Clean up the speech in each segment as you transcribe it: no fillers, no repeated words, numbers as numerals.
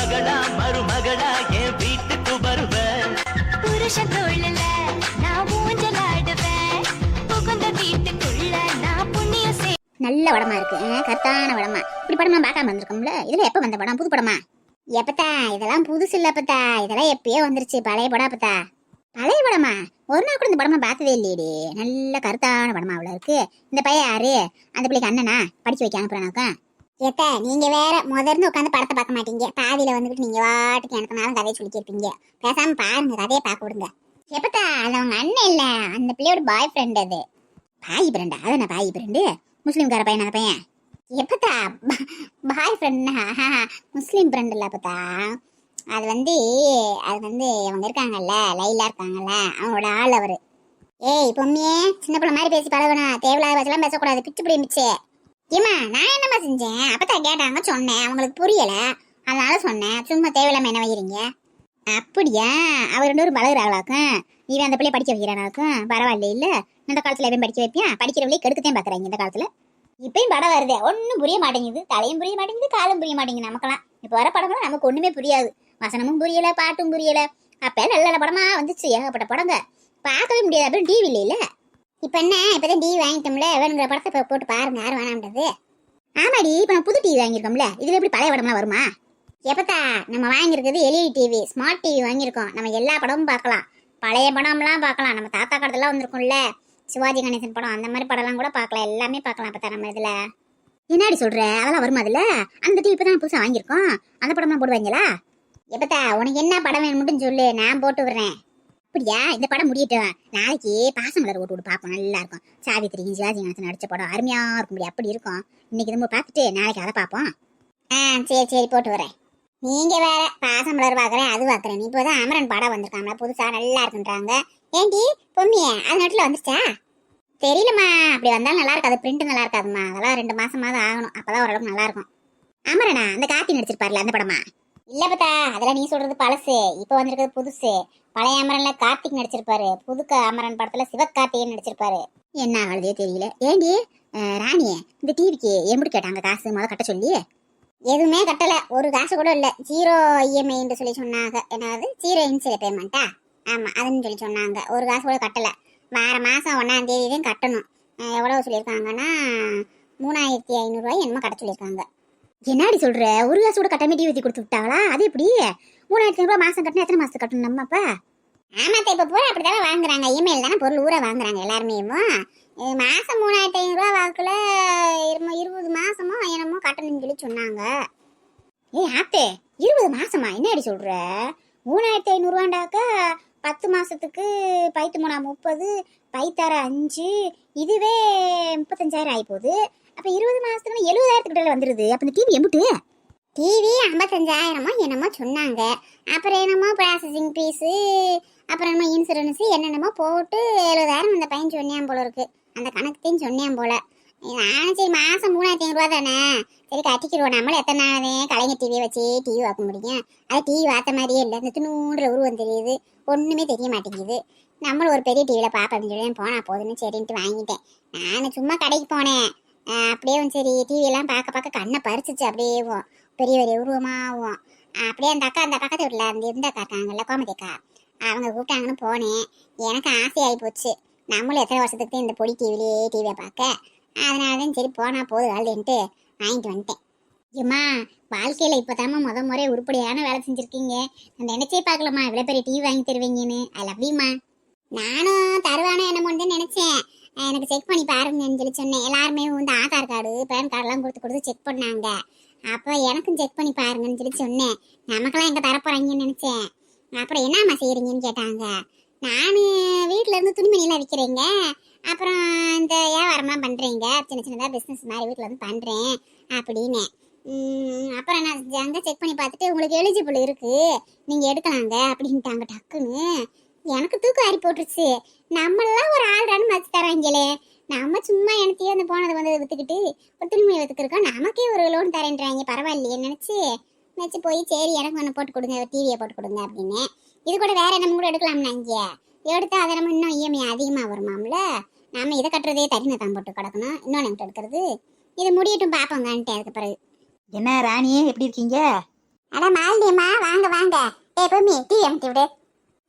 மகளா மருமகளா என் வீட்டுக்கு வருவேன். புருஷன் தோழல நான் ஊஞ்சலாடுவேன். புகுந்த வீட்டுக்குள்ள நான் புண்ணியம் செய். நல்ல படமா இருக்கு, கரெக்டான படமா. இப்படி படம் நான் பார்க்காம வந்திருக்கோம்ல. இதுல எப்ப வந்த படம்? புது படமா? எப்பத்தா இதெல்லாம் புதுசு இல்ல பத்தா, இதெல்லாம் எப்பயோ வந்துருச்சு. பழைய படம் பத்தா. பழைய படமா? ஒரு நாள் கூட இந்த படமா பார்த்ததே இல்லையடி. நல்ல கருத்தான படமா அவ்வளவு இருக்கு. இந்த பையன் யாரு? அந்த பிள்ளைக்கு அண்ணனா? படிக்க வைக்க அனுப்புறானாக்கா? ஏத்த நீங்க வேற முதல்ல உட்காந்து படத்தை பார்க்க மாட்டீங்க. பாதியில வந்துட்டு நீங்க வாட்டுக்கு எனக்கு நாளும் கதையை சொல்லிக்கிருப்பீங்க. பேசாம பாருங்க, கதையை பார்க்க விடுங்க. எப்பத்தா அது அவங்க அண்ணன் இல்ல, அந்த பிள்ளையோட பாய் ஃப்ரெண்ட். அது பாய் ஃப்ரெண்டா? அதான பாய் ஃப்ரெண்டு, முஸ்லீம்கார பையன். அந்த பையன் எப்பத்தா பாய் ஃப்ரெண்ட்னா முஸ்லீம் ஃப்ரெண்ட் இல்ல அப்பத்தா. அது வந்து அவங்க இருக்காங்கல்ல, லைலா இருக்காங்கல்ல, அவனோட ஆள் அவரு. ஏய் பொம்மியே, சின்ன பிள்ளை மாதிரி பேசி பழகணும். தேவையில்லாத பேசலாம் பேசக்கூடாது. பிச்சு பிடி மிச்சு. ஏமா நான் என்னமா செஞ்சேன்? அப்பதான் கேட்டாங்க, சொன்னேன். அவங்களுக்கு புரியல, அதனால சொன்னேன். சும்மா தேவையில்லாம என்ன வைக்கிறீங்க? அப்படியா? அவர் 2 பேரும் பழகுறாங்களாக்கும். இவன் அந்த பிள்ளைய படிக்க வைக்கிறானாக்கும். பரவாயில்ல இல்ல. இந்த காலத்துல எவன் படிக்க வைப்பியான்? படிக்கிறவங்களே கெடுக்கத்தையும் பாக்குறாங்க இந்த காலத்துல. இப்பயும் படம் வருது, ஒன்னும் புரிய மாட்டேங்குது. தலையும் புரிய மாட்டேங்குது, காலும் புரிய மாட்டேங்குது. நமக்கெல்லாம் இப்ப வர படம்லாம் நமக்கு ஒண்ணுமே புரியாது. வசனமும் புரியல, பாட்டும் புரியல. அப்ப நல்ல நல்ல படமா வந்துச்சு, ஏகப்பட்ட படங்க. பார்க்கவே முடியாது. அப்புறம் டிவி இல்ல. இப்ப என்ன, இப்பதான் டிவி வாங்கிட்டோம்ல, வேணுங்கிற படத்தை போட்டு பாருங்க. யாரும் வேணாம்ன்றது? ஆமாடி, இப்ப நான் புது டிவி வாங்கியிருக்கோம்ல. இதுல எப்படி பழைய படம்லாம் வருமா? எப்பத்தா நம்ம வாங்கியிருக்கிறது எல்இடி டிவி, ஸ்மார்ட் டிவி வாங்கியிருக்கோம். நம்ம எல்லா படமும் பார்க்கலாம், பழைய படம்லாம் பார்க்கலாம். நம்ம தாத்தா காலத்துலாம் வந்திருக்கும்ல, சிவாஜி கணேசன் படம், அந்த மாதிரி படம்லாம் கூட பார்க்கலாம். எல்லாமே பார்க்கலாம். அப்பத்தா நம்ம இதுல என்னாடி சொல்ற? அதெல்லாம் வருமா அதுல? அந்த டிவி இப்பதான் புதுசா வாங்கியிருக்கோம். அந்த படம்லாம் போடுவாங்களா? எப்பத்தா உனக்கு என்ன படம் வேணும்னு சொல்லு, நான் போட்டு விடுறேன். அப்படியா? இந்த படம் முடியட்டும், நாளைக்கு பாசமலர் ஓட்டு விட்டு பார்ப்போம். நல்லா இருக்கும். சாவித்திரி சிவாஜி கணேசன் நடிச்ச படம் அருமையா இருக்கும். முடியும் அப்படி இருக்கும். இன்னைக்கு நம்ம பார்த்துட்டு நாளைக்கு அதை பார்ப்போம். சரி சரி, போட்டு வரேன். நீங்க வேற பாசமலர் பாக்குறேன், அது பாக்குறேன். நீ இப்போதான் அமரன் படம் வந்திருக்காங்களா, புதுசா நல்லா இருக்குன்றாங்க. ஏண்டி பொம்மிய அது நாட்டுல வந்துச்சா? தெரியலம்மா. அப்படி வந்தாலும் நல்லா இருக்காது, பிரிண்ட் நல்லா இருக்காதுமா. அதெல்லாம் 2 மாசமாவது ஆகணும், அப்பதான் ஓரளவுக்கு நல்லா இருக்கும். அமரனா? அந்த கார்த்தி நடிச்சிருப்பாருல அந்த படமா? இல்ல பத்தா, அதெல்லாம் நீ சொல்றது பழசு. இப்ப வந்திருக்கிறது புதுசு. பழைய அமரன்ல கார்த்திக் நடிச்சிருப்பாரு, புது அமரன் படத்துல சிவகார்த்திகேயன் நடிச்சிருப்பாரு. என்ன ஆகுதே தெரியல. ஏண்டி ராணியே, இந்த டிவிக்கு எப்படி கேட்டாங்க காசு? முத கட்ட சொல்லி எதுவுமே கட்டல, ஒரு காசு கூட இல்ல. 0 இஎம்ஐன்னு சொல்லி சொன்னாங்க. என்னது 0 இன்சியல் பேமெண்டா? ஆமா, அதுன்னு சொல்லி சொன்னாங்க. ஒரு காசு கூட கட்டல. வார மாசம் 1ஆம் தேதி தான் கட்டணும். எவ்வளவு சொல்லியிருக்காங்கன்னா 3500 ரூபாய் என்னமோ கட்ட சொல்லியிருக்காங்க. என்னாடி சொல்ற? ஒரு காசு கூட கட்டாம டிவி வச்சு கொடுத்து விட்டாங்களா? அது எப்படி 3500 ரூபாய் மாசம் கட்டினா எத்தனை மாசத்துக்கு கட்டணும் நம்ம? அப்ப ஆமாத்த, இப்ப பூரா அப்படித்தானே வாங்குறாங்க. இமெயில் தானே பொருள் ஊரா வாங்குறாங்க எல்லாருமே. மாசம் 3500 ரூபாய் வாக்குல 20 மாசமோ என்னமோ கட்டணும்னு சொல்லி சொன்னாங்க. ஆத்தே 20 மாசமா? என்னடி சொல்ற? 3500 ரூபாண்டாக்கா 10 மாசத்துக்கு 5×3 30, 5×6 5, இதுவே 35,000 ஆகி போகுது. அப்ப 20 மாசத்துக்கு 70,000 கிட்ட வந்துருது. அப்ப இந்த டிவி எம்பிட்டு? டிவி 55,000 என்னமோ சொன்னாங்க. அப்புறம் என்னமோ ப்ராசஸிங் ஃபீஸு, அப்புறம் என்னமோ இன்சூரன்ஸு, என்னென்னமோ போட்டு 70,000 அந்த பையன் சொன்னேன் போல இருக்கு. அந்த கணக்குத்தையும் சொன்னேன் போல. நானும் சரி மாசம் 3500 ரூபா தானே, சரி கட்டிக்கிடுவோம். நம்மளும் எத்தனை நாள் கலைஞர் டிவியை வச்சு டிவி பார்க்க முடியும்? அது டிவி பார்த்த மாதிரியே இல்லை. இந்த துணூன்ற உருவம் தெரியுது, ஒன்றுமே தெரிய மாட்டேங்குது. நம்மளும் ஒரு பெரிய டிவியில் பார்ப்பேன் சொல்லி போனா போதுன்னு சரின்ட்டு வாங்கிட்டேன். நான் சும்மா கடைக்கு போனேன். அப்படியே சரி டிவியெல்லாம் பார்க்க பார்க்க கண்ணை பறிச்சிச்சு. அப்படியே பெரிய பெரிய உருவமாகவும் அப்படியே அந்த பக்கத்து வீட்டில் அந்த இருந்த இருக்காங்கல்ல, கோமதி அக்கா, அவங்க கூப்பிட்டாங்கன்னு போனேன். எனக்கு ஆசையாகி போச்சு. நம்மளும் எத்தனை வருஷத்துக்கு இந்த பொடி டிவியை பார்க்க. அதனால தான் சரி போனா போது வாழ்ந்துட்டு வாங்கிட்டு வந்துட்டேன். ஏம்மா, வாழ்க்கையில் இப்போ தாம்மா முறை உருப்படியான வேலை செஞ்சுருக்கீங்க. நான் நினைச்சே பார்க்கலாமா இவ்வளோ பெரிய டிவி வாங்கி தருவீங்கன்னு. ஐ லவ் யூம்மா. நானும் தருவானோ என்னமோன்னு நினச்சேன். எனக்கு செக் பண்ணி பாருங்கன்னு சொல்லி சொன்னேன். எல்லாருமே ஆதார் கார்டு பேன் கார்டெலாம் கொடுத்து செக் பண்ணாங்க. அப்போ எனக்கும் செக் பண்ணி பாருங்கன்னு சொல்லி சொன்னேன். நமக்கெல்லாம் எங்கே தரப்போறாங்கன்னு நினச்சேன். அப்புறம் என்னம்மா செய்கிறீங்கன்னு கேட்டாங்க. நான் வீட்டில் இருந்து துணிமணியெல்லாம் விற்கிறேங்க, அப்புறம் இந்த வியாபாரம்லாம் பண்ணுறீங்க, சின்ன சின்னதாக பிஸ்னஸ் மாதிரி வீட்டில் வந்து பண்ணுறேன் அப்படின்னு. அப்புறம் என்ன செஞ்சாங்க, செக் பண்ணி பார்த்துட்டு உங்களுக்கு எலிஜிபிள் இருக்குது, நீங்கள் எடுக்கலாங்க அப்படின்ட்டாங்க டக்குன்னு. எனக்கு தூக்கம் ஆறி போட்டுருச்சு. நம்மளாம் ஒரு ஆள்றான்னு மதிச்சு தராங்களே, நம்ம சும்மா எனத்தையும் அந்த போனது வந்து விற்றுக்கிட்டு ஒரு துணிமணி விற்றுக்கிருக்கோம், நமக்கே ஒரு லோன் தரேன்றாங்க. பரவாயில்லையே நினச்சி போய் சரி எனக்கு ஒன்று போட்டு கொடுங்க, டிவியை போட்டு கொடுங்க அப்படின்னு. இது கூட வேற நம்ம கூட எடுக்கலாம்னா, இங்கே எடுத்தா அதை நம்ம இன்னும் இஎம்ஐ அதிகமாக வருமாம்ல. நம்ம இதை கட்டுறதே தனியாக தான் போட்டு கிடக்கணும், இன்னொன்று என்கிட்ட எடுக்கிறது. இது முடியட்டும் பார்ப்போங்கன்ட்டு. அதுக்கு பிறகு என்ன ராணியே, எப்படி இருக்கீங்க? அட மாலினியம்மா வாங்க வாங்க. பொம்மி டீ அமுத்தி விடு.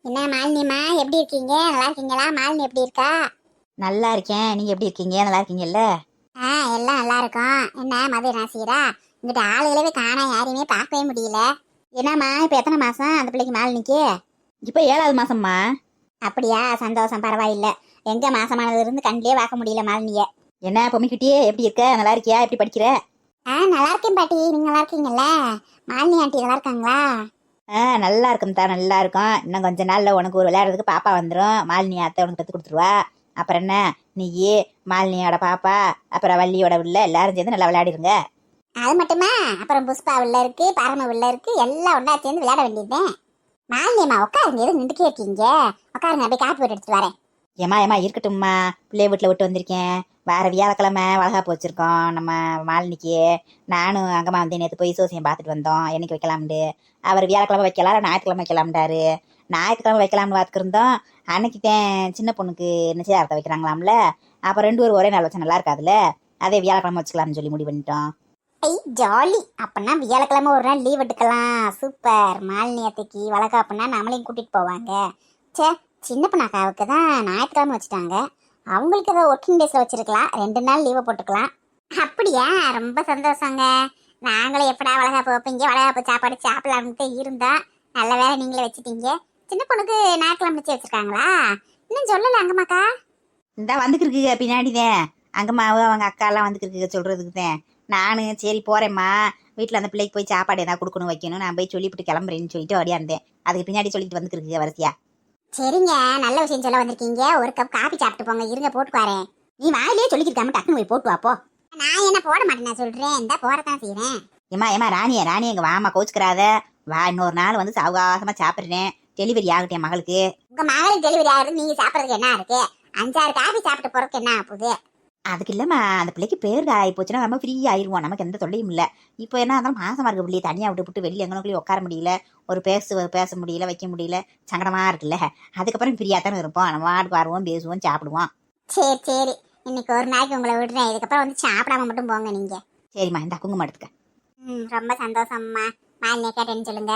என்ன மாலினியம்மா எப்படி இருக்கீங்க? நல்லா இருக்கீங்களா? மாலினி எப்படி இருக்கா? நல்லா இருக்கேன். நீங்க எப்படி இருக்கீங்க? நல்லா இருக்கீங்கல்ல? எல்லாம் நல்லா இருக்கும். என்ன மதிய ராசிரா இங்கிட்ட ஆளுகளவே காணா, யாரையுமே பார்க்கவே முடியல. என்னம்மா இப்ப எத்தனை மாசம் அந்த பிள்ளைக்கு மாலினிக்கு? இப்ப 7வது மாசம்மா. அப்படியா? சந்தோஷம், பரவாயில்ல. எங்க மாசமானதுல இருந்து கண்ணிலே பார்க்க முடியல மாலினிய. என்ன பொம்மிக்குட்டியே எப்படி இருக்க? நல்லா இருக்கியா? எப்படி படிக்கிற? நல்லா இருக்கேன் பாட்டி. நீங்க நல்லா இருக்கீங்கல்ல? மாலினி ஆண்டி நல்லா இருக்காங்களா? நல்லா இருக்கும் தான், நல்லா இருக்கும். இன்னும் கொஞ்ச நாள்ல உனக்கு ஒரு விளையாடுறதுக்கு பாப்பா வந்துடும். மாலினி அத்தை உனக்கு கத்து கொடுத்துருவா. அப்புறம் என்ன, நீயே மாலினியோட பாப்பா அப்புறம் வள்ளியோட உள்ள எல்லாரும் சேர்ந்து நல்லா விளையாடிருங்க. அது மட்டுமா, அப்புறம் புஷ்பா உள்ள இருக்கு, பரம உள்ள இருக்கு, எல்லாம் ஒன்றா சேர்ந்து விளையாட வேண்டியதுதான். மாலினியம்மா உட்காருங்க, எதுவும் நின்றுக்கே இருக்கீங்க? உட்காருங்க, அப்படியே காப்பி போட்டு எடுத்துட்டு வரேன். ஏமா இருக்கட்டும்மா, பிள்ளைய வீட்டில் விட்டு வந்திருக்கேன். வேற வியாழக்கிழமை வளகாப்பு வச்சிருக்கோம் நம்ம மாலினிக்கு. நானும் அங்கம்மா வந்து நேற்று போய் சோசியம் பார்த்துட்டு வந்தோம், என்னைக்கு வைக்கலாம்னு. அவர் வியாழக்கிழமை வைக்கலாம், ஞாயிற்றுக்கிழமை வைக்கலாம்டாரு. ஞாயிற்றுக்கிழமை வைக்கலாம்னு பார்த்துருந்தோம். அன்னைக்கு தான் சின்ன பொண்ணுக்கு நிச்சயதார்த்தம் வைக்கிறாங்களாம்ல. அப்போ 2 பேரும் ஒரே நாள் வச்சா நல்லா இருக்காதுல்ல, அதே வியாழக்கிழமை வச்சுக்கலாம்னு சொல்லி முடிவு பண்ணிட்டோம். ஜாலி. அப்பன்னா வியாழக்கிழமை ஒரு நாள் லீவ் எடுக்கலாம். சூப்பர். மாலினியத்துக்கு வளகாப்புன்னா நம்மளையும் கூட்டிட்டு போவாங்க. சே, சின்ன பொண்ணாக்காவுக்கு தான் ஞாயிற்றுக்கிழமை வச்சுட்டாங்க. அவங்களுக்கு ஏதோ ஒர்க்கிங் டேஸ்ல வச்சிருக்கலாம், 2 நாள் லீவை போட்டுக்கலாம். அப்படியா? ரொம்ப சந்தோஷங்க. நாங்களும் எப்படா வளகாப்பு வைப்பீங்க, வளகாப்பு சாப்பாடு சாப்பிடலாம்னு இருந்தா நல்ல வேலை நீங்களே வச்சுட்டீங்க. சின்ன பொண்ணுக்கு ஞாயிற்றுக்கிழமை வச்சு வச்சிருக்காங்களா? இன்னும் சொல்லல அங்கம்மாக்கா? இந்த வந்துக்கிருக்கு பின்னாடிதான். அங்கம்மாவும் அவங்க அக்கா எல்லாம் வந்துக்கிருக்கு சொல்றதுக்கு தான். நானும் சரி போறேம்மா, வீட்டில் அந்த பிள்ளைக்கு போய் சாப்பாடு ஏதாவது கொடுக்கணும் வைக்கணும், நான் போய் சொல்லிவிட்டு கிளம்புறேன்னு சொல்லிட்டு ஓடியாந்தேன். அதுக்கு பின்னாடி சொல்லிட்டு வந்துக்கிருக்கு வரிசையா. சரிங்க, நல்ல விஷயம் சொல்ல வந்திருக்கீங்க. ஒரு கப் காபி சாப்பிட்டு போங்க, இருங்க போட்டு வரேன். நீ வாயிலே சொல்லிக்கிட்டாம டக்குனு போய் போட்டு வாப்போ. நான் என்ன போட மாட்டேன், நான் சொல்றேன். இந்த போறதான் செய்யறேன். ஏமா ராணி எங்க வாமா, கோச்சுக்கிறாத வா. இன்னொரு நாள் வந்து சாவகாசமா சாப்பிடுறேன். டெலிவரி ஆகட்டும் என் மகளுக்கு. உங்க மகளுக்கு டெலிவரி ஆகுது, நீங்க சாப்பிடறதுக்கு என்ன இருக்கு? 5-6 காபி சாப்பிட்டு போறதுக்கு என்ன ஆகுது? அதுக்கு இல்லம்மா, அந்த பிள்ளைக்கு பேர் ஆகி போச்சுன்னா நம்ம ஃப்ரீ ஆயிடுவோம், நமக்கு எந்த தொல்லையும் இல்லை. இப்போ என்ன இருந்தாலும் மாசமா இருக்க பிள்ளையை தனியாக விட்டு வெளியே எங்கனக்குள்ளேயும் உட்கார முடியல, ஒரு பேச முடியல, வைக்க முடியல, சங்கடமா இருக்குல்ல. அதுக்கப்புறம் ஃப்ரீயா தானே இருப்போம், நம்ம வாட்டுக்கு வருவோம், பேசுவோம், சாப்பிடுவோம். சரி சரி, இன்னைக்கு ஒரு நாளைக்கு உங்களை விடுறேன். இதுக்கப்புறம் வந்து சாப்பிடாம மட்டும் போங்க நீங்க. சரிம்மா, இந்த குங்குமம் எடுத்துக்க. ரொம்ப சந்தோஷம்மா. மாலினியை கேட்டேன்னு சொல்லுங்க.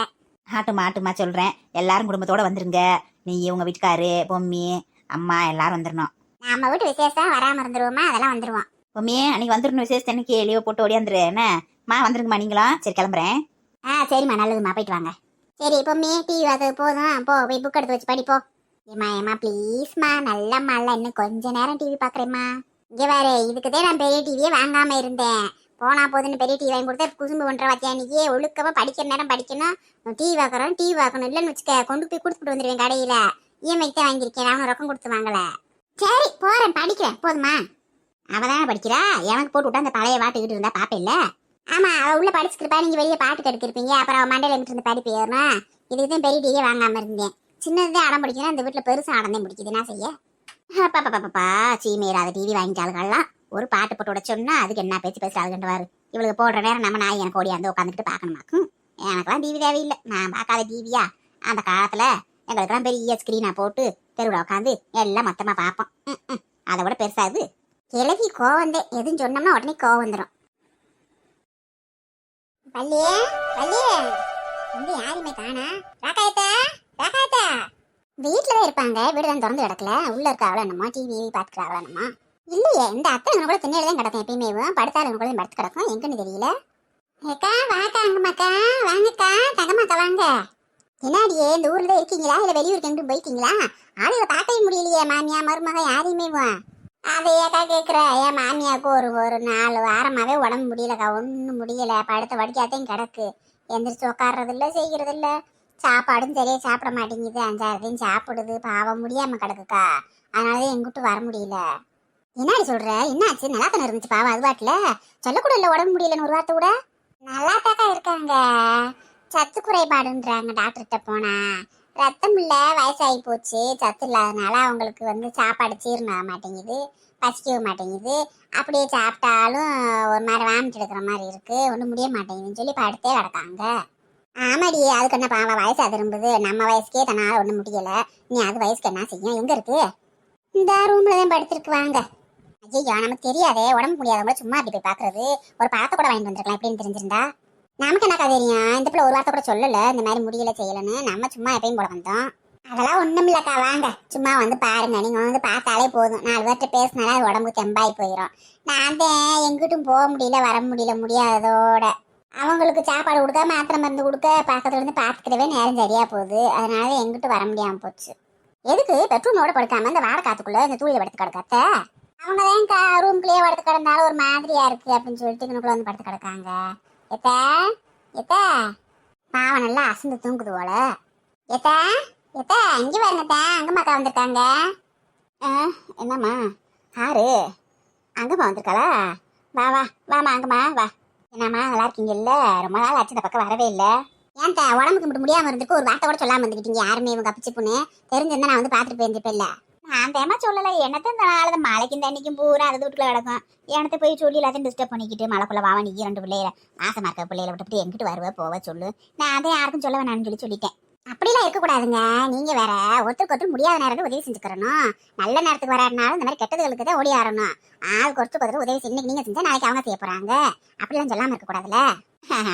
ஆட்டுமா சொல்றேன். எல்லாரும் குடும்பத்தோட வந்துருங்க. நீ உங்க வீட்டுக்காரு, பொம்மி, அம்மா எல்லாரும் வந்துடணும். நம்ம வீட்டு விசேஷம் வராம இருந்துருவோமா? அதெல்லாம் வந்துருவோம். பொம்மி அன்னைக்கு வந்துடணும், விசேஷம் அன்னைக்கு லீவ் போட்டு ஓடியாந்துரு. என்ன மா, வந்துருங்கம்மா நீங்களும். சரி கிளம்புறேன். சரிம்மா, நல்லதும்மா, போயிட்டு வாங்க. சரி பொம்மி, டிவி அது போதும், போ போய் புக் எடுத்து வச்சு படிப்போ. ஏமா ப்ளீஸ்மா, நல்லம்மா இல்ல, இன்னும் கொஞ்ச நேரம் டிவி பாக்குறேம்மா. இங்க வேற, இதுக்குதான் நான் பெரிய டிவியே வாங்காம இருந்தேன். போனா போதுன்னு பெரிய டிவி வாங்கி கொடுத்தா குசும்பு பண்ற வாத்தியா. அன்னைக்கு ஒழுக்கமா படிக்கிற நேரம் படிக்கணும், டிவி பார்க்கணும் இல்லைன்னு வச்சுக்க, கொண்டு போய் கொடுத்துட்டு வந்துடுவேன் கடையில. இஎம்ஐ தான் வாங்கியிருக்கேன், அவனு ரொக்கம் கொடுத்து வாங்கல. சரி போறேன், படிக்கிறேன், போதுமா? அவதானே படிக்கிறா, எனக்கு போட்டு விட்டா அந்த பழைய பாட்டுக்கிட்டு இருந்தா பாப்பேன் இல்ல. ஆமா, அவ உள்ள படிச்சுருப்பா, நீங்க வெளியே பாட்டு கெடுக்கிருப்பீங்க. அப்புறம் அவன் மண்டையில இருந்து படிப்பு ஏறணும். இதுக்குதான் பெரிய டிவியே வாங்காம இருந்தேன். சின்னதே அடம் பிடிக்கணும், இந்த வீட்டுல பெருசா அடம் பிடிக்குது. என்ன செய்ய? பாப்பா சீமையிறாத டிவி வாங்கிட்டாளுகள்லாம். ஒரு பாட்டு போட்டு விட சொன்னா அதுக்கு என்ன பேச்சு பேசுறாளுகன்றவாரு. இவளுக்கு போடுற நேரம் நம்ம நாய் எனக்கு ஓடியாந்து உட்காந்துக்கிட்டு பாக்கணுமாக்கும். எனக்கெல்லாம் டிவி தேவையில்லை, நான் பார்க்காத டிவியா? அந்த காலத்துல எங்களுக்கெல்லாம் பெரிய ஸ்கிரீனா போட்டு தெருவில் உட்காந்து எல்லாம் மொத்தமா பார்ப்போம். அதை விட பெருசாது கிளவி கோவந்தே. எதுன்னு சொன்னோம்னா உடனே கோவம் வந்துடும். பள்ளியே வந்து யாருமே காணா. ராக்காயத்தா வீட்டுலதான் இருப்பாங்க, வீடுதான் திறந்து கிடக்கல. உள்ள இருக்காவளோ என்னமா, டிவி பாத்துக்கிறாவளோ என்னமா? இல்லையே, இந்த அத்தை கூட திண்ணையில தான் கிடக்கும். எப்பயுமே படுத்தாலும் கூட படுத்து கிடக்கும், எங்கன்னு தெரியல. ஏக்கா வாக்கா, அங்கம்மாக்கா வாங்கக்கா, தங்கம்மாக்கா வாங்க. என்னாடியே, இந்த ஊர்ல தான் இருக்கீங்களா இல்ல வெளியூருக்கு எங்கிட்டு போயிட்டீங்களா? ஆளுகளை பார்க்கவே முடியலையே, மாமியா மருமக யாரையுமே. அதையாக்கா கேட்குற, என் மாமியாவுக்கு ஒரு 4 வாரமாவே உடம்பு முடியலக்கா, ஒன்றும் முடியல. படுத்த வடிக்காத்தையும் கிடக்கு, எந்திரிச்சு உட்காடுறது இல்லை, செய்கிறது இல்லை. சாப்பாடும் சரியா சாப்பிட மாட்டேங்குது, 5-6 சாப்பிடுது, பாவம் முடியாம கிடக்குக்கா. அதனாலதான் எங்கிட்ட வர முடியல. என்னாடி சொல்ற, என்னாச்சு? நல்லா தானே இருந்துச்சு பாவம், அது பாட்டுல சொல்லக்கூட இல்லை உடம்பு முடியலன்னு ஒரு வார்த்தை கூட. நல்லா தாக்கா இருக்காங்க, சத்து குறைபாடுன்றாங்க டாக்டர்கிட்ட போனா. ரத்தம் இல்ல, வயசாகி போச்சு, சத்து இல்லாதனால அவங்களுக்கு வந்து சாப்பாடு ஜீரணம் ஆக மாட்டேங்குது, பசிக்கவும் மாட்டேங்குது. அப்படியே சாப்பிட்டாலும் ஒரு மாதிரி வாமிட்டு எடுக்கிற மாதிரி இருக்கு, ஒன்றும் முடிய மாட்டேங்குதுன்னு சொல்லி படுத்தே கிடக்காங்க. ஆமாடி, அதுக்கு என்ன பாவம், வயசா திரும்புது. நம்ம வயசுக்கே தன்னால ஒன்றும் முடியல, நீ அது வயசுக்கு என்ன செய்யும்? எங்க இருக்கு? இந்த ரூம்ல தான் படுத்திருக்கு, வாங்க. ஐயோ, நமக்கு தெரியாதே, உடம்பு முடியாதவங்கள சும்மா அப்படி போய் பாக்குறது. ஒரு பழத்தை கூட வாங்கிட்டு வந்திருக்கலாம், எப்படின்னு தெரிஞ்சிருந்தா. நமக்கு என்னக்கா தெரியும், இந்த பிள்ளை ஒரு வார்த்தை கூட சொல்லல இந்த மாதிரி முடியல செய்யலன்னு. நம்ம சும்மா எப்பயும் போட வந்தோம். அதெல்லாம் ஒண்ணும் இல்லக்கா, வாங்க சும்மா வந்து பாருங்க. நீங்க வந்து பார்த்தாலே போதும், 4 பேர்கிட்ட பேசினாலே அது உடம்புக்கு தெம்பாய் போயிடும். நான் தான் எங்கிட்டும் போக முடியல, வர முடியல, முடியாததோட அவங்களுக்கு சாப்பாடு கொடுக்க, மாத்திரை மருந்து கொடுக்க, பக்கத்துல இருந்து பார்த்துக்கிட்டவே நேரம் சரியா போகுது. அதனால எங்கிட்டும் வர முடியாம போச்சு. எதுக்கு பெட்ரூமோட படுக்காம இந்த வாடகை காத்துக்குள்ள இந்த தூளியில படுத்து கிடக்காத்த? அவங்க தான் ரூம்குள்ளேயே படுத்து கிடந்தாலும் ஒரு மாதிரியா இருக்கு அப்படின்னு சொல்லிட்டு இவனுக்குள்ள வந்து படுத்து கிடக்காங்க. எத்த எத்த பாவம் நல்லா அசந்து தூங்குது போல. எத்த எத்த இங்க பாருங்கத்த, அங்கம்மாக்கா வந்திருக்காங்க. என்னம்மா யாரு? அங்கம்மா வந்திருக்காளா? வா வா வாமா அங்கம்மா வா. என்னம்மா நல்லா இருக்கீங்க? இல்ல ரொம்ப நாள் ஆச்சு இந்த பக்கம் வரவே இல்லை. ஏன்ட்ட உடம்புக்கு மட்டும் முடியாம இருந்துருக்கு, ஒரு வார்த்தை கூட சொல்லாம வந்துக்கிட்டீங்க. யாருமே இவங்க அப்பிச்சு பொண்ணு தெரிஞ்சிருந்தா நான் வந்து பாத்துட்டு போயிருந்துப்பேன். இல்ல நான் தேமா சொல்லலை. என்னத்த இந்த நாள் மழைக்கும் தண்ணிக்கும் பூரா அது வீட்டுக்குள்ள கிடக்கும். எனக்கு போய் சொல்லி எல்லாத்தையும் டிஸ்டர்ப் பண்ணிக்கிட்டு மழைக்குள்ள வாவா நீ 2 பிள்ளைய மாசமா இருக்க பிள்ளைகளை விட்டுட்டு எங்கிட்டு வருவ போவ சொல்லு. நான் அதை யாருக்கும் சொல்ல வேணாம்னு சொல்லிட்டேன். அப்படிலாம் இருக்கக்கூடாதுங்க. நீங்க வேற ஒருத்தருக்கு ஒருத்தர் முடியாத நேரத்துக்கு உதவி செஞ்சுக்கிறணும். நல்ல நேரத்துக்கு வராதுனாலும் இந்த மாதிரி கெட்டதுகளுக்கு தான் ஓடி ஆறணும். ஆளுக்கு ஒருத்தருக்கு ஒருத்தர் உதவி செஞ்சு இன்னைக்கு நீங்க செஞ்சா நாளைக்கு அவங்க செய்ய போறாங்க. அப்படிலாம் சொல்லாம இருக்கக்கூடாதுல்ல.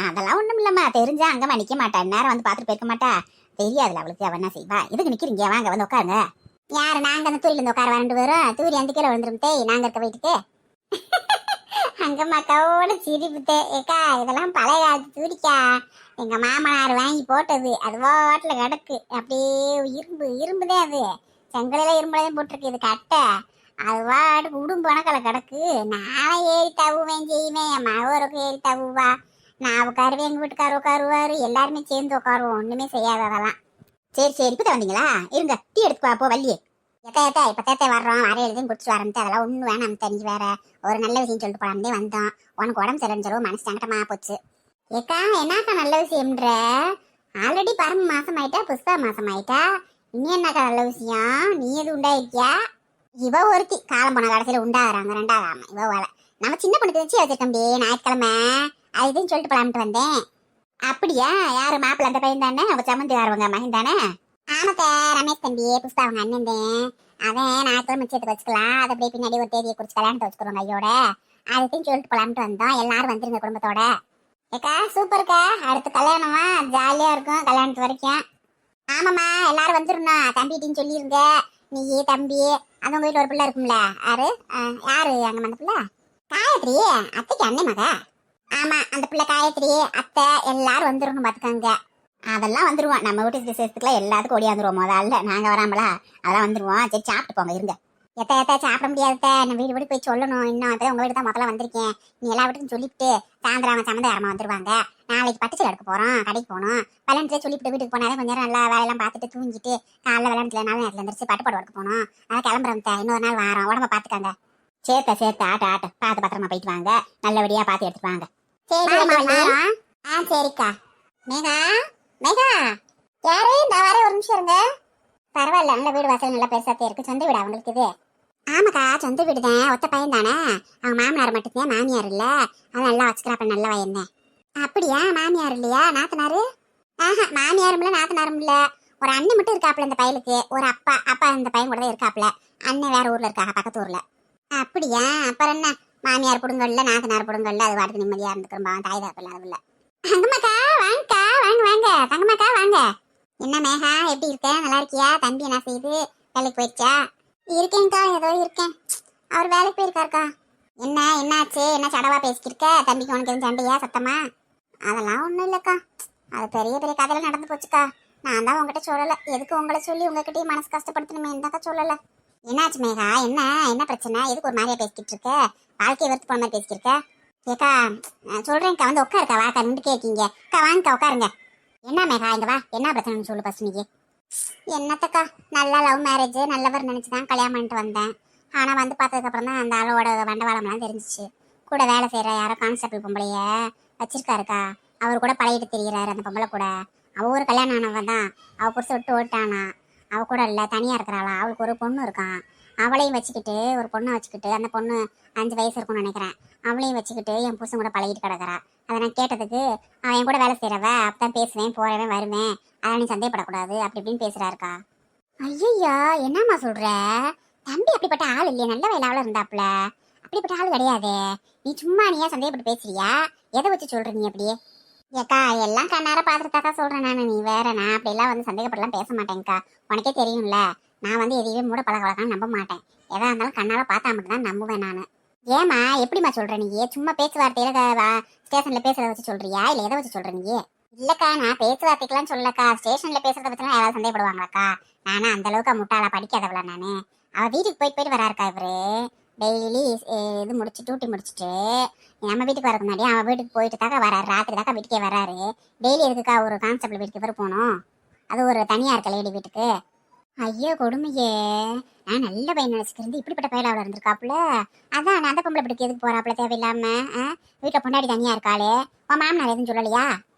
அதெல்லாம் ஒண்ணும் இல்லம்மா. தெரிஞ்சா அங்கம்மா நிக்க மாட்டா, நேரம் வந்து பாத்துட்டு போயிருக்க மாட்டா. தெரியாதுல அவளுக்கு, அவ என்ன செய்வா. இதுக்கு நிக்கிறீங்க, வாங்க வந்து உட்காருங்க. யாரு? நாங்க அந்த தூரில இருந்து உட்கார 2 பேரும். தூரி அந்த கீழே விழுந்துரும் தேய், நாங்க இருக்க வீட்டுக்கு. அங்கம்மாக்காவோட சிரிப்பு ஏக்கா, இதெல்லாம் பழைய காலத்து தூரிக்கா. எங்க மாமனார் வாங்கி போட்டது, அது வாட்டில் கிடக்கு. அப்படியே இரும்புதான் அது. செங்கலையில இரும்புலையும் போட்டிருக்கு. இது கட்டை, அது வாட்டுக்கு உடும்பு கணக்கில் கிடக்கு. நான் ஏறி தவுவேன் செய்வேன். என் மகருக்கு ஏறி தவுவா. நான் உட்காருவேன், எங்க வீட்டுக்காரர் உட்காருவாரு. எல்லாருமே சேர்ந்து உட்காருவோம். ஒண்ணுமே செய்யாது அதெல்லாம். சரி சரி, இப்பதான் வந்தீங்களா? இருங்க டீ எடுத்துக்குவா போ வள்ளியே. எத்த இப்ப தேத்தை வர்றோம், வர எழுதியும் குடிச்சு வரணும். அதெல்லாம் ஒண்ணு வேணாம். தெரிஞ்சு வேற ஒரு நல்ல விஷயம் சொல்லிட்டு போலாம்னே வந்தோம். உனக்கு உடம்பு சரின்னு சொல்லுவோம், மனசு சங்கடமா போச்சு. ஏக்கா என்னக்கா நல்ல விஷயம்ன்ற? ஆல்ரெடி பரம மாசம் ஆயிட்டா, புஷ்பா மாசம் ஆயிட்டா. இன்னும் என்னக்கா நல்ல விஷயம்? நீ எது உண்டாயிருக்கியா? இவ ஒருத்தி காலம் போன கடைசியில உண்டாகிறாங்க. 2வது ஆமா இவ வேலை. நம்ம சின்ன பொண்ணுக்கு வச்சு வச்சிருக்கோம் ஞாயிற்றுக்கிழமை. அது இதுன்னு சொல்லிட்டு போலாம்ட்டு வந்தேன். அப்படியா? யாரு மாப்பிள்ள? அந்த பையன் தானே? அவங்க சம்மந்தி வரவங்க மகன் தானே? ஆமாத்த, ரமேஷ் தம்பியே, புஷ்பா அவங்க அண்ணன் தான். அவன் ஞாயிற்றுக்கிழமை மிச்சத்துக்கு வச்சுக்கலாம். அதை அப்படியே பின்னாடி ஒரு தேதியை குறிச்சு கல்யாணத்தை வச்சுக்கிறோம் கையோட. அதுக்குன்னு சொல்லிட்டு போலாம்ட்டு வந்தோம். எல்லாரும் வந்துருங்க குடும்பத்தோட. ஏக்கா சூப்பர்க்கா, அடுத்து கல்யாணமா ஜாலியா இருக்கும் கல்யாணத்து வரைக்கும். ஆமாம்மா எல்லாரும் வந்துருந்தோம். தம்பிட்டின்னு சொல்லிருங்க. நீ தம்பி அது உங்க வீட்டுல ஒரு பிள்ளை இருக்கும்ல. யாரு அங்க அந்த பிள்ளை? காயத்ரி, அத்தைக்கு அண்ணன் மகா. ஆமா அந்த பிள்ளை காயத்ரி அத்தை எல்லாரும் வந்துருணும் பாத்துக்கோங்க. அதெல்லாம் வந்துருவோம். நம்ம வீட்டு விசேஷத்துக்குலாம் எல்லாத்துக்கும் ஓடியாந்துருவோம். முதல்ல நாங்க வராமலா அதெல்லாம் வந்துருவோம். சரி சாப்பிட்டு போங்க இருங்க. எத்த சாப்பிட முடியாத, நான் வீடு போய் சொல்லணும். இன்னும் அப்பதான் உங்க வீடு தான் முதல்ல வந்திருக்கேன். நீ எல்லா வீட்டுக்கும் சொல்லிவிட்டு சாயந்தரம் சம்மந்தம் வந்துருவாங்க. நாளைக்கு பட்டுச்சல் எடுக்க போறோம், கடைக்கு போகணும். கல்யாணத்துல சொல்லிவிட்டு வீட்டுக்கு போனாலே கொஞ்சம் நேரம் நல்லா வேலையெல்லாம் பார்த்துட்டு தூங்கிட்டு காலைல விளையாண்டுல நல்ல நேரத்துல இருந்துச்சு பட்டுப்பாடு எடுக்க போகணும். அதான் கிளம்புறோம். இன்னொரு நாள் வாரம். உடம்ப பாத்துக்காங்க. சேர்த்த ஆட்ட பார்த்து பத்திரமா போயிட்டு வாங்க. நல்லபடியா பார்த்து எடுத்துட்டு வாங்க. சரிக்கா. மேகா மேகா யாரு? இந்த வர ஒரு நிமிஷம் இருங்க. பரவாயில்ல, நல்ல வீடு வாசல் நல்லா பெருசாத்தே இருக்கு. சொந்த வீடு அவங்களுக்கு இது? ஆமாக்கா சொந்த வீடு தான். ஒத்த பையன் தானே. அவங்க மாமனார் மட்டும்தான், மாமியார் இல்ல. அது நல்லா வச்சுக்கிறப்ப நல்ல வயன். அப்படியா? மாமியார் இல்லையா? நாத்தனாரு? ஆஹா, மாமியாரும் இல்ல நாத்தனாரும் இல்ல. ஒரு அண்ணன் மட்டும் இருக்காப்ல இந்த பையலுக்கு. ஒரு அப்பா இந்த பையன் கூட தான் இருக்காப்ல. அண்ணன் வேற ஊர்ல இருக்காங்க, பக்கத்து ஊர்ல. அப்படியா? அப்புறம் என்ன, மாமியார் புடுங்கல்ல நாத்தனார் புடுங்கல்ல, அது வாட்டுக்கு நிம்மதியா இருந்துக்கிறோம். தாய் தாப்பில்ல அது இல்ல. அங்கம்மாக்கா வாங்கக்கா, வாங்க தங்கம்மாக்கா வாங்க. என்ன மேகா எப்படி இருக்க? நல்லா இருக்கியா? தம்பி என்ன செய்யுது? வேலைக்கு போயிடுச்சா? இருக்கேன்க்கா, ஏதோ இருக்கேன். அவர் வேலைக்கு போயிருக்காருக்கா. என்னாச்சு? என்ன சடவா பேசிக்கிருக்க? தம்பிக்கு உனக்கு எதுவும் சண்டையா சத்தமா? அதெல்லாம் ஒண்ணும் இல்லக்கா. அது பெரிய பெரிய கதையில நடந்து போச்சுக்கா. நான் தான் உங்ககிட்ட சொல்லல. எதுக்கு உங்களை சொல்லி உங்ககிட்டயும் மனசு கஷ்டப்படுத்தணுமே இருந்தாக்கா சொல்லல. என்னாச்சு மேகா? என்ன பிரச்சனை? எதுக்கு ஒரு மாதிரியா பேசிக்கிட்டு இருக்க? வாழ்க்கையை வெறுத்து போன மாதிரி பேசிக்கிட்டு இருக்க? ஏக்கா சொல்றேன்க்கா, வந்து உட்காருக்கா. வாக்கா நின்றுட்டே இருக்கீங்க. அக்கா வாங்கக்கா உட்காருங்க. என்ன மேகா இங்க வா, என்ன பிரச்சனைன்னு சொல்லு ஃபர்ஸ்ட். நீங்க என்னத்தக்கா, நல்லா லவ் மேரேஜ் நல்லவர் நினைச்சுதான் கல்யாணம் பண்ணிட்டு வந்தேன். ஆனா வந்து பார்த்ததுக்கு அப்புறம் தான் அந்த ஆளோட வண்டவாளம்லாம் தெரிஞ்சிச்சு. கூட வேலை செய்யற யாரோ கான்ஸ்டபிள் பொம்பளைய வச்சிருக்காருக்கா. அவர் கூட பழகிட்டு தெரிகிறாரு அந்த பொம்பளை கூட. அவ ஒரு கல்யாணம் ஆனவன் தான். அவ புருஷ விட்டு ஓட்டானா. அவ கூட இல்ல, தனியா இருக்கிறாளா. அவளுக்கு ஒரு பொண்ணு இருக்கான். அவளையும் வச்சுக்கிட்டு, ஒரு பொண்ணை வச்சுக்கிட்டு, அந்த பொண்ணு 5 வயசு இருக்கும்னு நினைக்கிறேன். அவளையும் வச்சுக்கிட்டு என் புருஷன் கூட பழகிட்டு கிடக்குறா. அதை நான் கேட்டதுக்கு அவன் என் கூட வேலை செய்யறவ, அப்பதான் பேசுவேன் போறவன் வருவேன், அதை நீ சந்தேகப்படக்கூடாது அப்படி இப்படின்னு பேசுறாருக்கா. ஐயா என்னம்மா சொல்ற? தம்பி அப்படிப்பட்ட ஆள் இல்லையா? நல்ல வேலையாவில் இருந்தாப்புல. அப்படிப்பட்ட ஆள் கிடையாது. நீ சும்மா நீயா சந்தேகப்பட்டு பேசுறியா? எதை வச்சு சொல்ற நீ? அப்படியே ஏக்கா எல்லாம் கண்ணார பாத்துட்டாக்கா சொல்றேன் நானு. நீ வேற, நான் அப்படிலாம் வந்து சந்தேகப்படலாம் பேச மாட்டேங்க்கா. உனக்கே தெரியும்ல, நான் வந்து எதையுமே மூட பழக்கம் நம்ப மாட்டேன். எதா இருந்தாலும் கண்ணால பார்த்தா மட்டும் தான் நம்புவேன் நானு. ஏமா எப்படிமா சொல்ற நீ? சும்மா பேச்சுவார்த்தையில ஸ்டேஷன்ல பேசுறத வச்சு சொல்றியா, இல்ல எதை வச்சு சொல்ற நீ? இல்லக்கா, நான் பேச்சுவார்த்தைக்கெல்லாம் சொல்லக்கா. ஸ்டேஷன்ல பேசுறத பத்தினா யாராவது சந்தேகப்படுவாங்களாக்கா? நானா அந்த அளவுக்கு முட்டாளா படிக்காதவள நானு? அவ வீட்டுக்கு போயிட்டு வராருக்கா இவரு. டெய்லி இது முடிச்சு டியூட்டி முடிச்சுட்டு நம்ம வீட்டுக்கு வரதுக்கு முன்னாடி அவன் வீட்டுக்கு போயிட்டு தாக்கா வராரு. ராத்திரி தாக்கா வீட்டுக்கே வராரு. டெய்லி எதுக்குக்கா ஒரு கான்ஸ்டபிள் வீட்டுக்கு இவர் போகணும்? அது ஒரு தனியா இருக்க லேடி வீட்டுக்கு. ஐயோ கொடுமையே, நான் நல்ல பையன் நினைச்சுக்கிருந்து இப்படிப்பட்ட பயிலாவில் இருந்திருக்காப்புல. அதான் அந்த பொம்பளை பிடிக்க எதுக்கு போறாப்புல தேவையில்லாம? வீட்டில் பொண்டாடி தனியா இருக்காளே, உன் மாமனார் எதுவும் சொல்லலையா?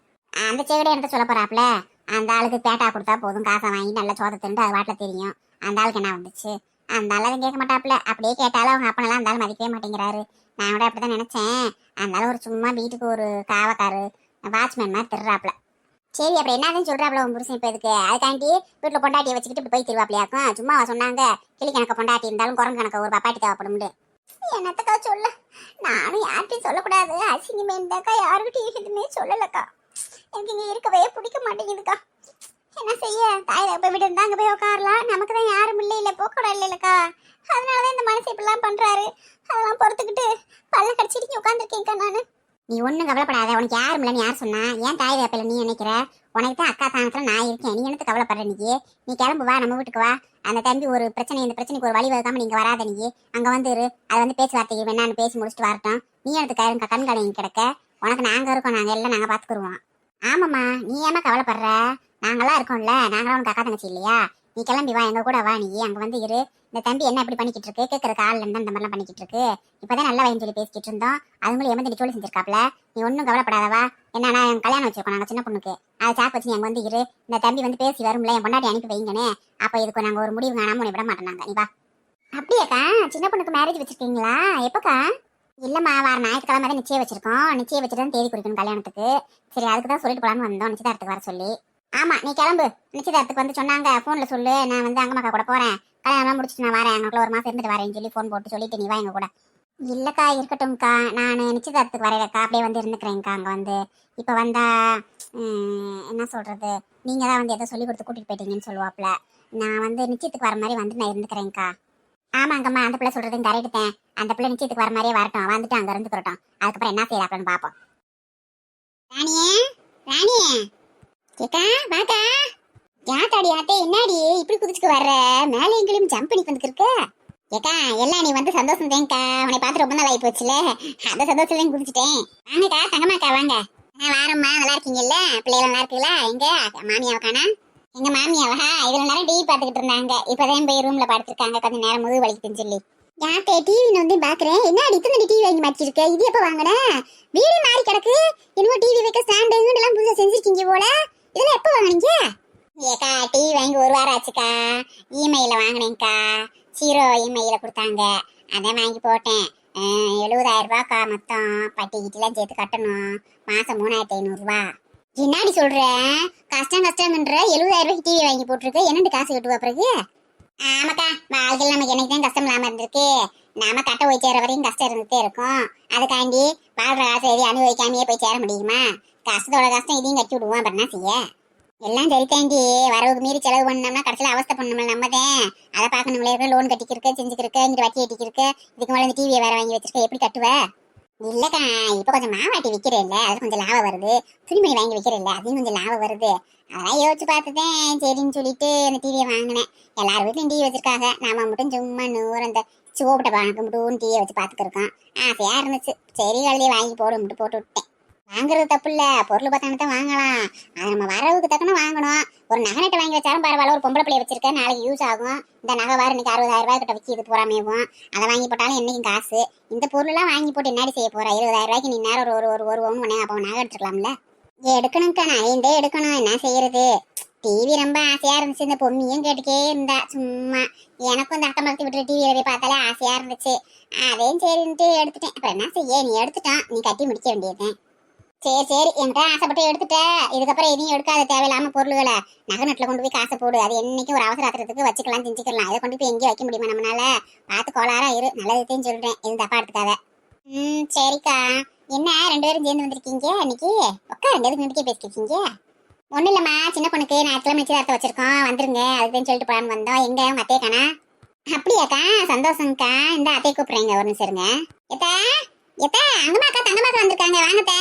அந்த செவிட என்கிட்ட சொல்ல போறாப்புல. அந்த ஆளுக்கு பேட்டா கொடுத்தா போதும், காசை வாங்கி நல்ல சோத்தை திண்டு அது வாட்டில் தெரியும். அந்த ஆளுக்கு என்ன வந்துச்சு? அந்த ஆள் அதை கேட்க மாட்டாப்புல. அப்படியே கேட்டாலும் அவங்க அப்பனெல்லாம் அந்த ஆள் மதிக்கவே மாட்டேங்கிறாரு. நான் கூட அப்படிதான் நினைச்சேன். அந்த ஆள் ஒரு சும்மா வீட்டுக்கு ஒரு காவக்காரு வாட்ச்மேன் மாதிரி திருறாப்புல. சரி அப்புறம் என்னதுன்னு சொல்றாப்புல உன் புருஷன் இப்ப எதுக்கு? அதுக்காண்டி வீட்டுல பொண்டாட்டியை வச்சுக்கிட்டு இப்படி போய் திருவாப்பிலையாக்கும்? சும்மா சொன்னாங்க கிளி கணக்க பொண்டாட்டி இருந்தாலும் குரங்கு கணக்க ஒரு பப்பாட்டி தேவைப்படும். என்னத்தக்கா சொல்ல, நானும் யார்கிட்டையும் சொல்லக்கூடாது, அசிங்கமே இருந்தாக்கா யாருக்கிட்டையும் எதுவுமே சொல்லலக்கா. எனக்கு இங்க இருக்கவே பிடிக்க மாட்டேங்குதுக்கா. என்ன செய்ய, தாய் போய் வீடு இருந்தா அங்க போய் உட்காரலாம், நமக்கு தான் யாரும் இல்ல போக்கூட இல்லைல்லக்கா. அதனாலதான் இந்த மனசு இப்படிலாம் பண்றாரு. அதெல்லாம் பொறுத்துக்கிட்டு பல்ல கடிச்சிட்டு உட்காந்துருக்கேன்க்கா நானு. நீ ஒன்றும் கவலைப்படாத, உனக்கு யாரும் இல்லைன்னு யார் சொன்னா? ஏன் தாய் வேப்பில நீ நினைக்கிற? உனக்கு தான் அக்கா தானத்துல நான் இருக்கேன், நீ என்னத்து கவலைப்படுற? நீ கிளம்பு, வா நம்ம வீட்டுக்கு வா. அந்த தம்பி ஒரு பிரச்சனை, இந்த பிரச்சனைக்கு ஒரு வழி வகுக்காம நீங்க வராத. நீ அங்க வந்து இரு, அது வந்து பேச்சுவார்த்தைக்கு வேணான்னு பேசி முடிச்சுட்டு வரட்டும். நீ எனக்கு கண்காணி கிடக்க, உனக்கு நாங்க இருக்கோம், நாங்க எல்லாம் நாங்க பாத்துக்குருவோம். ஆமாம்மா, நீ ஏமா கவலைப்படுற? நாங்களாம் இருக்கோம்ல, நாங்களாம் உனக்கு அக்கா தங்கச்சி இல்லையா? நீ கிளம்பி வா, எங்க கூட வா. நீ அங்க வந்து இரு. இந்த தம்பி என்ன இப்படி பண்ணிக்கிட்டு இருக்கு? கேட்கறதுக்கு ஆள் இருந்தா இந்த மாதிரிலாம் பண்ணிக்கிட்டு இருக்கு. இப்பதான் நல்ல வயன் சொல்லி பேசிக்கிட்டு இருந்தோம், அதுங்களும் ஏமாந்து சொல்லி செஞ்சிருக்காப்ல. நீ ஒன்றும் கவலைப்படாதவா. என்னன்னா கல்யாணம் வச்சிருக்கோம் நாங்க சின்ன பொண்ணுக்கு, அதை சாக்கு வச்சு நீ அங்க வந்து இரு. இந்த தம்பி வந்து பேசி வரும்ல, என் பொண்டாட்டி அனுப்பி வைங்கனே. அப்ப இதுக்கு நாங்க ஒரு முடிவு காணாம உன்னை விட மாட்டோம். நீ வா. அப்படியாக்கா, சின்ன பொண்ணுக்கு மேரேஜ் வச்சிருக்கீங்களா? எப்பக்கா? இல்லம்மா, வார ஞாயிற்றுக்கிழமை தான் நிச்சயம் வச்சிருக்கோம். நிச்சயம் வச்சுட்டு தான் தேதி குறிக்கணும் கல்யாணத்துக்கு. சரி, அதுக்கு தான் சொல்லிட்டு போலான்னு வந்தோம், நிச்சயதார்த்துக்கு வர சொல்லி. ஆமா, நீ கிளம்பு. நிச்சயதார்த்துக்கு வந்து சொன்னாங்க, போன்ல சொல்லு, நான் வந்து அங்கம்மாக்கா கூட போறேன், கல்யாணம் முடிச்சுட்டு நான் வரேன், எங்களுக்குள்ள ஒரு மாசம் இருந்துட்டு வரேன்னு சொல்லி போன் போட்டு சொல்லிட்டு நீ வா எங்க கூட. இல்லக்கா, இருக்கட்டும்க்கா, நான் நிச்சயதார்த்துக்கு வரேக்கா, அப்படியே வந்து இருந்துக்கிறேன்க்கா. அங்க வந்து இப்ப வந்தா என்ன சொல்றது, நீங்க தான் வந்து எதை சொல்லி கொடுத்து கூட்டிட்டு போயிட்டீங்கன்னு சொல்லுவாப்ல. நான் வந்து நிச்சயத்துக்கு வர மாதிரி வந்து நான் இருந்துக்கிறேன்க்கா. ஆமாங்கம்மா, அந்த பிள்ளை சொல்றதுன்னு கரெக்டுதான். அந்த பிள்ளை நிச்சயத்துக்கு வர மாதிரியே வரட்டும், வந்துட்டு அங்க இருந்துக்கிறட்டும். அதுக்கப்புறம் என்ன செய்யறாப்லன்னு பாப்போம். ராணியே, ராணியே, கேக்கா வாக்கா. யாத்தாடி ஆத்தே, என்னாடி இப்படி குதிச்சுக்கு வர்ற? மேலே எங்கேயும் ஜம்ப் பண்ணி வந்துருக்கு. ஏக்கா எல்லாம் நீ வந்து சந்தோஷம் தேங்க்கா, உன்னை பார்த்து ரொம்ப நாள் ஆகி போச்சுல, அந்த சந்தோஷத்துலையும் குதிச்சுட்டேன். வாங்கக்கா, தங்கம்மாக்கா வாங்க. வாரம்மா, நல்லா இருக்கீங்கல்ல? பிள்ளைகள் நல்லா இருக்குல்ல? எங்க மாமியாவுக்கானா? எங்க மாமியாவா இவ்வளவு நேரம் டிவி பார்த்துக்கிட்டு இருந்தாங்க, இப்பதான் போய் ரூம்ல படுத்திருக்காங்க, கொஞ்சம் நேரம் முதுகு வலிக்குதுன்னு சொல்லி. யாத்தே டிவி வந்து பாக்குறேன், என்ன இத்தனை டிவி வாங்கி மாட்டிருக்க? இது எப்ப வாங்கின? வீடு மாறி கிடக்கு, இன்னும் டிவி வைக்க ஸ்டாண்டு எல்லாம் புதுசா செஞ்சிருக்கீங்க போல. இதெல்லாம் எப்ப வாங்கினீங்க? ஏக்கா, டிவி வாங்கி ஒரு வாரம் ஆச்சுக்கா. இமெயில வாங்கினேங்க்கா, 0 இமெயில கொடுத்தாங்க, அதான் வாங்கி போட்டேன். 70,000 ரூபாய்க்கா மொத்தம், பட்டி கிட்டலாம் சேர்த்து கட்டணும், மாசம் 3,500 ரூபா. என்னாடி சொல்ற? கஷ்டம்ன்ற 70,000 ரூபாய்க்கு டிவி வாங்கி போட்டிருக்கு, என்னண்டு காசு கட்டுவா பிறகு? ஆமாக்கா, வாழ்க்கையில் நமக்கு என்னைக்குதான் கஷ்டம் இல்லாம இருந்திருக்கு, நாம கட்ட போய் சேர வரையும் கஷ்டம் இருந்துட்டே இருக்கும். அதுக்காண்டி வாழ்ற காசை எதையும் அனுபவிக்காமையே போய் சேர முடியுமா? கஷ்டத்தோட கஷ்டம் இதையும் கட்டி விடுவோம், அப்புறம் என்ன செய்ய? எல்லாம் சரித்தாண்டி, வரவுக்கு மீறி செலவு பண்ணோம்னா கடைசியில் அவஸ்தை பண்ணணும் நம்மதான். அதை பார்க்கணுங்களே, லோன் கட்டிக்கிருக்க, செஞ்சுக்கிருக்க, இங்கிட்ட வட்டி கட்டிக்கிருக்க, இதுக்கு மேலே இந்த டிவியை வேற வாங்கி வச்சிருக்க, எப்படி கட்டுவ? இல்லக்கா, இப்ப கொஞ்சம் மாவாட்டி விக்கிறேன் இல்ல, அது கொஞ்சம் லாபம் வருது. துணிமணி வாங்கி விக்கிறேன் இல்ல, அதையும் கொஞ்சம் லாபம் வருது. அதெல்லாம் யோசிச்சு பார்த்துதான் சரின்னு சொல்லிட்டு அந்த டிவியை வாங்கினேன். எல்லாரும் வீட்லையும் டிவி வச்சிருக்காங்க, நாம மட்டும் சும்மா நூறு அந்த சோப்பிட்ட பானுக்கு மட்டும் டிவியை வச்சு பார்த்துக்கிருக்கோம். ஆசையா இருந்துச்சு, சரி கழுதையை வாங்கி போட்டு விட்டேன். வாங்குறது தப்பு இல்ல, பொருள் பார்த்தானத்தான் வாங்கலாம், அது நம்ம வரவுக்கு தக்கன வாங்கணும். ஒரு நகை நட்டை வாங்கி வச்சாலும் பரவாயில்ல, ஒரு பொம்பளை பிள்ளைய வச்சிருக்க, நாளைக்கு யூஸ் ஆகும். இந்த நகை வாரம் இன்னைக்கு 60,000 ரூபாய் கிட்ட விற்கிது போறாமேவும், அதை வாங்கி போட்டாலும் என்னைக்கும் காசு. இந்த பொருள் எல்லாம் வாங்கி போட்டு என்னடி செய்ய போற? 20,000 ரூபாய்க்கு நீ நேரம் ஒரு ஒன்று அப்போ நகை எடுத்துக்கலாம்ல. எடுக்கணும்க்கா, நான் எடுக்கணும், என்ன செய்யறது? டிவி ரொம்ப ஆசையா இருந்துச்சு, இந்த பொம்மியும் கேட்டுக்கே இருந்தா சும்மா. எனக்கும் இந்த அக்கம் பக்கத்து விட்டு டிவியில போய் பார்த்தாலே ஆசையா இருந்துச்சு, அதையும் சரின்ட்டு எடுத்துட்டேன். அப்புறம் என்ன செய்ய, நீ எடுத்துட்டான், நீ கட்டி முடிக்க வேண்டியதுதான். சரி என்கிட்ட ஆசைப்பட்டு எடுத்துட்ட, இதுக்கப்புறம் எதையும் எடுக்காத தேவையில்லாம பொருள்களை. நகை நட்டில் கொண்டு போய் காசை போடு, அது என்னைக்கும் ஒரு அவசர ஆத்திரத்துக்கு வச்சுக்கலாம், செஞ்சுக்கலாம். இதை கொண்டு போய் எங்கேயும் வைக்க முடியுமா நம்மளால? பார்த்து கோளாரா இரு, நல்லதுத்தையும் சொல்றேன், எதுவும் தப்பா எடுத்துக்காத. சரிக்கா. என்ன 2 பேரும் சேர்ந்து வந்திருக்கீங்க இன்னைக்கு? உட்காருங்க, எதுக்கு நின்னுட்டே பேசிக்கிட்டீங்க? ஒண்ணும் இல்லம்மா, சின்ன பொண்ணுக்கு ஞாயிற்றுக்கிழமை நிச்சயதார்த்தம் வச்சிருக்கோம், வந்துருங்க அதுக்குன்னு சொல்லிட்டு போலான்னு வந்தோம். எங்க உங்க அத்தையை காணா? அப்படியாக்கா, சந்தோஷம்க்கா. இந்த அத்தையை கூப்பிடுறேங்க, ஒரு நிமிஷம் இருங்க. எத்தா எத்தா, அங்கம்மாக்கா தங்கம்மாக்கா வந்திருக்காங்க, வாங்கத்தா.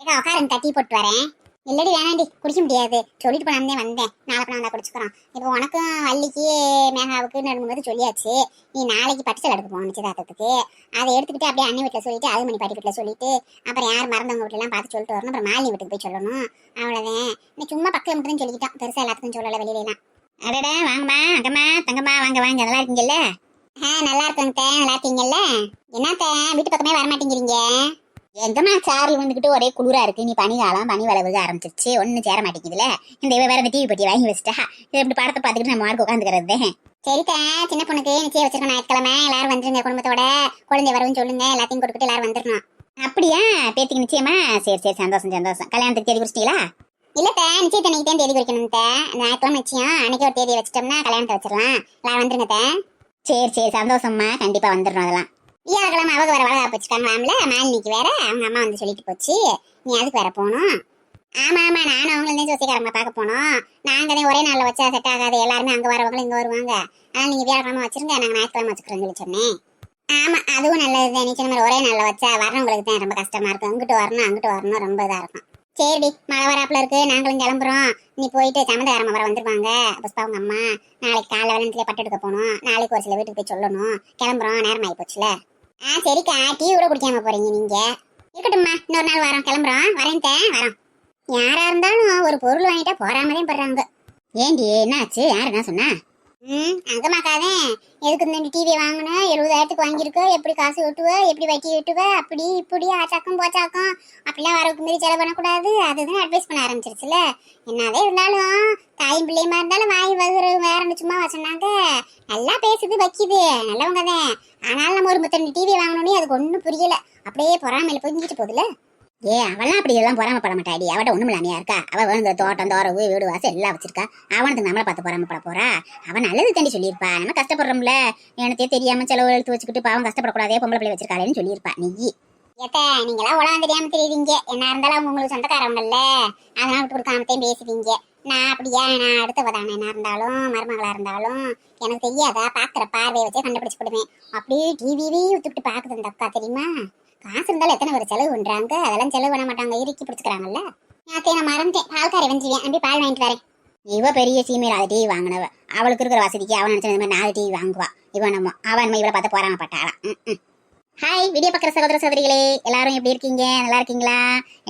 ஏக்கா உட்காருங்க, டீ போட்டு வரேன். இல்லடி வேணாண்டி, குடிக்க முடியாது, சொல்லிட்டு போனாந்தே வந்தேன். நாளைக்கு வந்தா குடிச்சுக்கிறோம். இப்போ உனக்கும் வள்ளிக்கு மேகாவுக்கு 2 சொல்லியாச்சு. நீ நாளைக்கு பட்டு சேலை எடுக்க போகணும் நிச்சயதார்த்தத்துக்கு. அதை எடுத்துக்கிட்டு அப்படியே அண்ணன் வீட்டில் சொல்லிட்டு அது மணி பாட்டி வீட்டில் சொல்லிட்டு அப்புறம் யார் மறந்தவங்க வீட்டிலாம் பார்த்து சொல்லிட்டு வரணும். அப்புறம் மாலினி வீட்டுக்கு போய் சொல்லணும். அவ்வளோதான். நீ சும்மா பக்கத்தில் மட்டும் தான் சொல்லிக்கிட்டோம், பெருசாக எல்லாத்துக்கும் சொல்லலை வெளியிலாம். அடடா வாங்கம்மா, அங்கம்மா தங்கம்மா, வாங்க வாங்க, நல்லா இருக்கீங்கல்ல? நல்லா இருக்கேங்க, நல்லா இருக்கீங்கல்ல? என்னத்த வீட்டு பக்கமே வரமாட்டேங்கிறீங்க? எங்கம்மா சார்லி வந்துக்கிட்டு ஒரே குளிரா இருக்கு. நீ பனிகாலம், பனி விளைவுக ஆரம்பிச்சிருச்சு, ஒன்றும் சேர மாட்டேங்குதுல. இந்த வேற இந்த டிவி பெட்டி வாங்கி வச்சுட்டா இது இப்படி படத்தை பார்த்துக்கிட்டு நம்ம மார்க் உட்காந்துக்கிறது. சரிக்கா, சின்ன பொண்ணுக்கு நிச்சயம் வச்சிருக்கோம் ஞாயிற்றுக்கிழமை. எல்லாரும் வந்துருங்க, குடும்பத்தோட குழந்தை வரவும் சொல்லுங்க, எல்லாத்தையும் கொடுத்துட்டு எல்லாரும் வந்துடணும். அப்படியா? பேத்திக்கு நிச்சயமா? சரி சரி, சந்தோஷம் சந்தோஷம். கல்யாணத்துக்கு தேதி குறிச்சிட்டீங்களா? இல்லத்த, நிச்சயத்தை அன்னைக்கு தான் தேதி குறிக்கணும். ஞாயிற்றுக்கிழமை நிச்சயம், அன்னைக்கு ஒரு தேதியை வச்சிட்டோம்னா கல்யாணத்தை வச்சிடலாம். எல்லாரும் வந்துருங்க. சரி சரி, சந்தோஷம்மா, கண்டிப்பா வந்துடணும். அதெல்லாம் வியாழக்கிழமை அவங்க வேற வளகா வச்சுட்டாங்களாம்ல, மாலினிக்கு வேற அவங்க அம்மா வந்து சொல்லிட்டு போச்சு. நீ அதுக்கு வேற போகணும். ஆமா ஆமா, நானும் அவங்கள ஜோசிக்காரங்க பார்க்க போனோம். நாங்க தான் ஒரே நாள்ல வச்சா செட் ஆகாது, எல்லாருமே அங்க வரவங்களும் இங்க வருவாங்க. அதனால நீங்க வியாழக்கிழமை வச்சிருங்க, நாங்க ஞாயிற்றுக்கிழமை வச்சுக்கிறோம்னு சொன்னேன். ஆமா, அதுவும் நல்லதுதான். நீ சொன்ன மாதிரி ஒரே நாள்ல வச்சா வரவங்களுக்கு தான் ரொம்ப கஷ்டமா இருக்கும். அங்கிட்டு வரணும் அங்கிட்டு வரணும், ரொம்ப இதா இருக்கும். சரிடி, மழை வராப்புல இருக்கு, நாங்களும் கிளம்புறோம். நீ போயிட்டு சமந்தகாரம்மா வர வந்துருவாங்க, புஷ்பா உங்க அம்மா. நாளைக்கு காலைல வெள்ளத்துல பட்டு எடுக்க போகணும். நாளைக்கு ஒரு சில வீட்டுக்கு போய் சொல்லணும். கிளம்புறோம், நேரம் ஆகி போச்சுல. சரிக்கா, டீ கூட குடிக்காம போறீங்க நீங்க? இருக்கட்டும்மா, இன்னொரு நாள் வரோம், கிளம்புறோம். வரேன் வரோம். யாரா இருந்தாலும் ஒரு பொருள் வாங்கிட்டா போறாமதான் படுறாங்க. ஏண்டி என்னாச்சு? யாரு என்ன சொன்னா? அங்கம்மாக்காதே எதுக்கு இந்த டிவி வாங்கின, 70,000க்கு வாங்கியிருக்க, எப்படி காசு வெட்டுவ, எப்படி வட்டி வெட்டுவ, அப்படி இப்படி ஆச்சாக்கம் போச்சாக்கம், அப்படிலாம் வரவுக்கு மீறி செலவு பண்ணக்கூடாது, அதுதான் அட்வைஸ் பண்ண ஆரம்பிச்சிருச்சுல. என்னதே இருந்தாலும் தாயும் பிள்ளையுமா இருந்தாலும் வாங்கி வேற சும்மா சொன்னாங்க. நல்லா பேசுது, வைக்குது, நல்லவங்க தான். ஆனாலும் நம்ம ஒரு 32 டிவி வாங்கணும்னே அதுக்கு ஒன்றும் புரியல. அப்படியே பொறாமையில புரிஞ்சுட்டு போகுதுல. அவெல்லாம் அப்படி எல்லாம் பொறாமப்பட மாட்டாடி. அவட்ட ஒண்ணும் இல்லாமையா இருக்கா? அவ வேணுங்க தோட்டம் தோறவு வீடு வாசல் எல்லாம் வச்சிருக்கா. அவனுக்கு நம்மளை பார்த்து பொறாமப்பட போறா? அவன் நல்லது தாண்டி சொல்லியிருப்பா. நம்ம கஷ்டப்படுறோம்ல, எனக்கே தெரியாம செலவு எழுத்து வச்சுக்கிட்டு பாவம் கஷ்டப்படக்கூடாதே, பொம்பளை பிள்ளை வச்சிருக்காளேன்னு சொல்லியிருப்பா. நீ நீங்களா உலகம் தெரியாம தெரியுறீங்க. என்ன இருந்தாலும் அவங்க உங்களுக்கு சொந்தக்காரவங்கல்ல, அதனால விட்டு கொடுக்காமத்தையும் பேசுவீங்க. நான் அப்படியா? நான் அடுத்தவதானே, என்ன இருந்தாலும் மருமகளா இருந்தாலும் எனக்கு தெரியாதா? பாக்குற பார்வையை வச்சே கண்டுபிடிச்சு போடுவேன். அப்படியே டிவியே ஊத்துக்கிட்டு பாக்குது அந்த அக்கா, தெரியுமா? காசு இருந்தாலும் எத்தனை ஒரு செலவு பண்றாங்க, அதெல்லாம் செலவு பண்ண மாட்டாங்க, இறுக்கி பிடிச்சிக்கிறாங்கல்ல. நான் மறந்துட்டேன், பால்காரை வந்துருவேன், அப்படி பால் வாங்கிட்டு வரேன். இவ பெரிய சீமையில அது டிவி வாங்கினவ, அவளுக்கு இருக்கிற வசதிக்கு அவன் நினைச்ச மாதிரி 4 டிவி வாங்குவா. இவன் நம்ம அவன் இவளை பார்த்து போறாமப்பட்டாளாம். ஹாய் வீடியோ பார்க்குற சகோதர சகோதரிகளே, எல்லாரும் எப்படி இருக்கீங்க? நல்லா இருக்கீங்களா?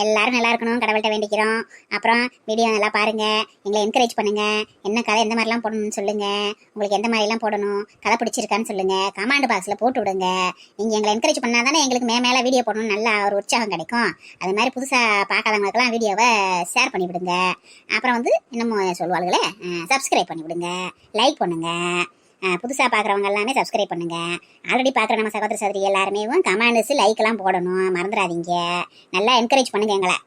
எல்லாரும் நல்லா இருக்கணும், கடவுள்கிட்ட வேண்டிக்கிறோம். அப்புறம் வீடியோ நல்லா பாருங்க, எங்களை என்கரேஜ் பண்ணுங்க. என்ன கதை எந்த மாதிரிலாம் போடணும்னு சொல்லுங்க, உங்களுக்கு எந்த மாதிரிலாம் போடணும், கதை பிடிச்சிருக்கான்னு சொல்லுங்க, கமெண்ட் பாக்ஸில் போட்டு விடுங்க. நீங்கள் எங்களை என்கரேஜ் பண்ணால் தானே எங்களுக்கு மேலே வீடியோ போடணும் நல்லா ஒரு உற்சாகம் கிடைக்கும். அது மாதிரி புதுசாக பார்க்காதவங்களுக்கெல்லாம் வீடியோவை ஷேர் பண்ணி விடுங்க. அப்புறம் வந்து இன்னமும் சொல்லுவாளுங்களே, சப்ஸ்கிரைப் பண்ணி விடுங்க, லைக் பண்ணுங்க. புதுசாக பார்க்குறவங்க எல்லாமே சப்ஸ்கிரைப் பண்ணுங்க. ஆல்ரெடி பார்க்குற நம்ம சகோதர சகோதரி எல்லாருமே கமெண்ட்ஸ் லைக் எல்லாம் போடணும், மறந்துடாதீங்க. நல்லா என்கரேஜ் பண்ணுங்க எங்களை.